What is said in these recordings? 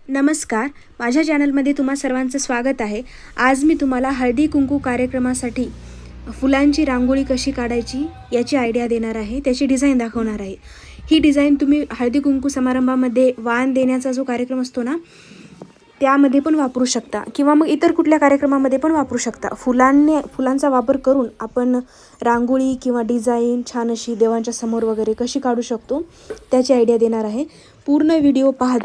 नमस्कार, माझ्या चॅनलमध्ये तुम्हा सर्वांचं स्वागत आहे। आज मी तुम्हाला हळदी कुंकू कार्यक्रमासाठी फुलांची रांगोळी कशी काढायची याची आयडिया देणार आहे, त्याची डिझाइन दाखवणार आहे। ही डिझाइन तुम्ही हळदी कुंकू समारंभामध्ये वाण देण्याचा जो कार्यक्रम असतो ना त्यामध्ये पण वापरू शकता किंवा मग इतर कुठल्या कार्यक्रमामध्ये पण वापरू शकता। फुलांचा वापर करून आपण रांगोळी किंवा डिझाइन छान अशी देवांच्या समोर वगैरे कशी काढू शकतो त्याची आयडिया देणार आहे। पूर्ण व्हिडिओ पहा।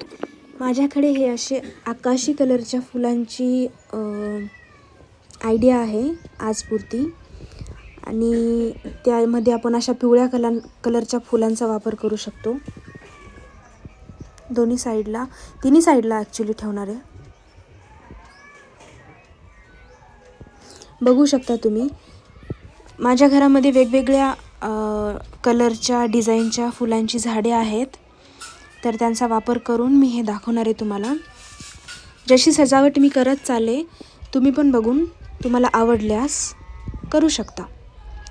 माझ्याकडे हे असे आकाशी कलरच्या फुलांची आयडिया आहे आजपुरती, आणि त्यामध्ये आपण अशा पिवळ्या कलरच्या फुलांचा वापर करू शकतो। तिन्ही साईडला ॲक्च्युली ठेवणार आहे। बघू शकता तुम्ही, माझ्या घरामध्ये वेगवेगळ्या कलरच्या डिझाईनच्या फुलांची झाडे आहेत, तर त्यांचा वापर करून मी हे दाखवणार आहे तुम्हाला। जशी सजावट मी करत चालले, तुम्ही पण बघून तुम्हाला आवडल्यास करू शकता।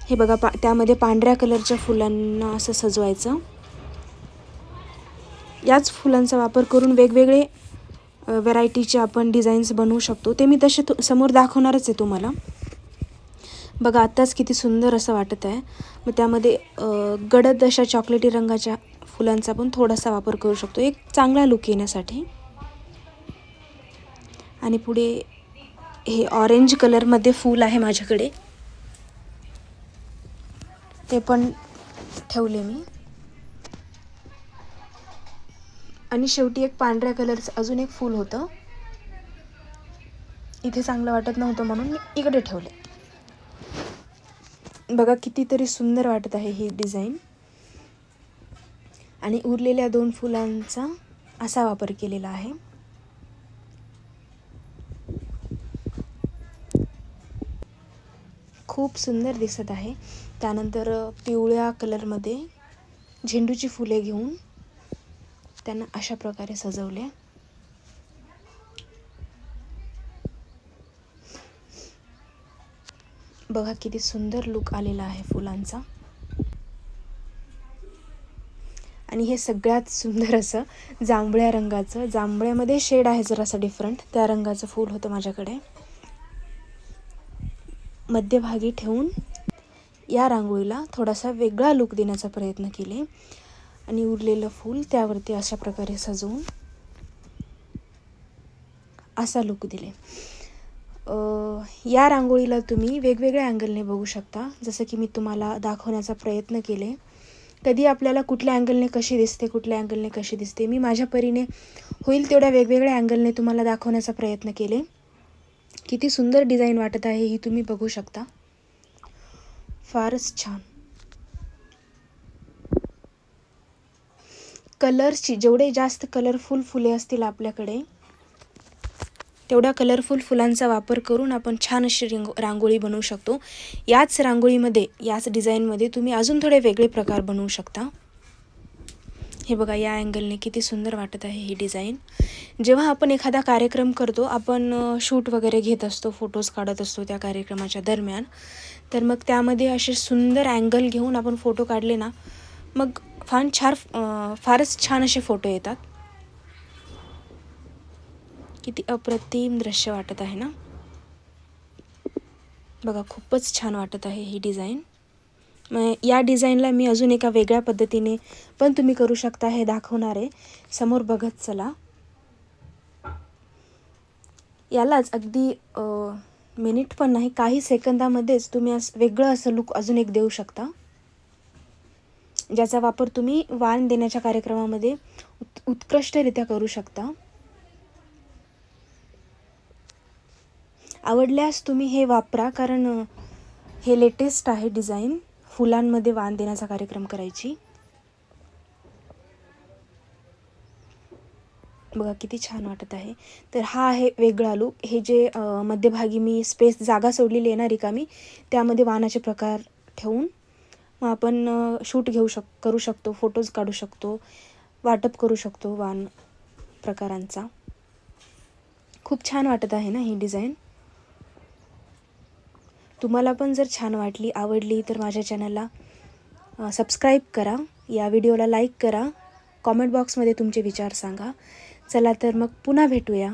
हे बघा, त्यामध्ये पांढऱ्या कलरच्या फुलांना असं सजवायचं। याच फुलांचा वापर करून वेगवेगळे व्हरायटीचे आपण डिझाईन्स बनवू शकतो। ते मी तसे समोर दाखवणारच आहे तुम्हाला। बघा, आत्ताच किती सुंदर असं वाटत आहे। मग त्यामध्ये गडद अशा चॉकलेटी रंगाच्या फुलांचा पण थोडासा वापर करू शकतो, एक चांगला लुक येण्यासाठी। आणि पुढे हे ऑरेंज कलरमध्ये फूल आहे माझ्याकडे, ते पण ठेवले मी। आणि शेवटी एक पांढऱ्या कलरचं अजून एक फूल होतं, इथे चांगलं वाटत नव्हतं म्हणून मी इकडे ठेवले। बघा, कितीतरी सुंदर वाटत आहे ही डिझाइन। आणि उरलेल्या 2 फुलांचा असा वापर केलेला आहे। खूप सुंदर दिसत आहे। त्यानंतर पिवळ्या कलरमध्ये झेंडूची फुले घेऊन त्यांना अशा प्रकारे सजवले। बघा, किती सुंदर लुक आलेला आहे फुलांचा। आणि हे सगळ्यात सुंदर असं जांभळ्या रंगाचं, जांभळ्यामध्ये शेड आहे जरासा डिफरंट, त्या रंगाचं फूल होतं माझ्याकडे। मध्यभागी ठेवून या रांगोळीला थोडासा वेगळा लुक देण्याचा प्रयत्न केले, आणि उरलेलं फूल त्यावरती अशा प्रकारे सजवून असा लुक दिले। या रांगोळीला तुम्ही वेगवेगळ्या अँगलने बघू शकता, जसं की मी तुम्हाला दाखवण्याचा प्रयत्न केले। कधी आपल्याला कुठल्या अँगलने कशी दिसते, कुठल्या अँगलने कशी दिसते, मी माझ्या परीने होईल तेवढ्या वेगवेगळ्या अँगलने तुम्हाला दाखवण्याचा प्रयत्न केले। किती सुंदर डिझाइन वाटत आहे ही तुम्ही बघू शकता, फारच छान। कलर्सची जेवढे जास्त कलरफुल फुले असतील आपल्याकडे, तेवढ्या कलरफुल फुलांचा वापर करून आपण छान अशी रांगोळी बनवू शकतो। याच रांगोळीमध्ये, याच डिझाईनमध्ये तुम्ही अजून थोडे वेगळे प्रकार बनवू शकता। हे बघा, या अँगलने किती सुंदर वाटत आहे ही डिझाइन। जेव्हा आपण एखादा कार्यक्रम करतो, आपण शूट वगैरे घेत असतो, फोटोज काढत असतो त्या कार्यक्रमाच्या दरम्यान, तर मग त्यामध्ये असे सुंदर अँगल घेऊन आपण फोटो काढले ना, मग फारच छान असे फोटो येतात। किती अप्रतिम दृश्य वाटत आहे ना। बघा, खूपच छान वाटत आहे ही डिझाइन। मग या डिझाईनला मी अजून एका वेगळ्या पद्धतीने पण तुम्ही करू शकता, हे दाखवणार आहे, समोर बघत चला। यालाच अगदी मिनिट पण नाही, काही सेकंदामध्येच तुम्ही वेगळं असं लुक अजून एक देऊ शकता, ज्याचा वापर तुम्ही वाण देण्याच्या कार्यक्रमामध्ये उत्कृष्टरित्या करू शकता। आवडल्यास तुम्ही हे वापरा, कारण हे लेटेस्ट आहे डिझाइन, फुलांमध्ये वाण देण्याचा कार्यक्रम करायची। बघा, किती छान वाटत आहे। तर हा आहे वेगळा लुक। हे जे मध्यभागी मी जागा सोडलेली आहे ना रिकामी, त्यामध्ये वाणाचे प्रकार ठेवून मग आपण शूट करू शकतो, फोटोज काढू शकतो, वाटप करू शकतो वाण प्रकारांचा। खूप छान वाटत आहे ना ही डिझाइन। तुम्हाला पण जर छान वाटली, आवडली, तर माझ्या चॅनलला सबस्क्राईब करा, या व्हिडिओला लाईक करा, कॉमेंट बॉक्समध्ये तुमचे विचार सांगा। चला तर मग पुन्हा भेटूया.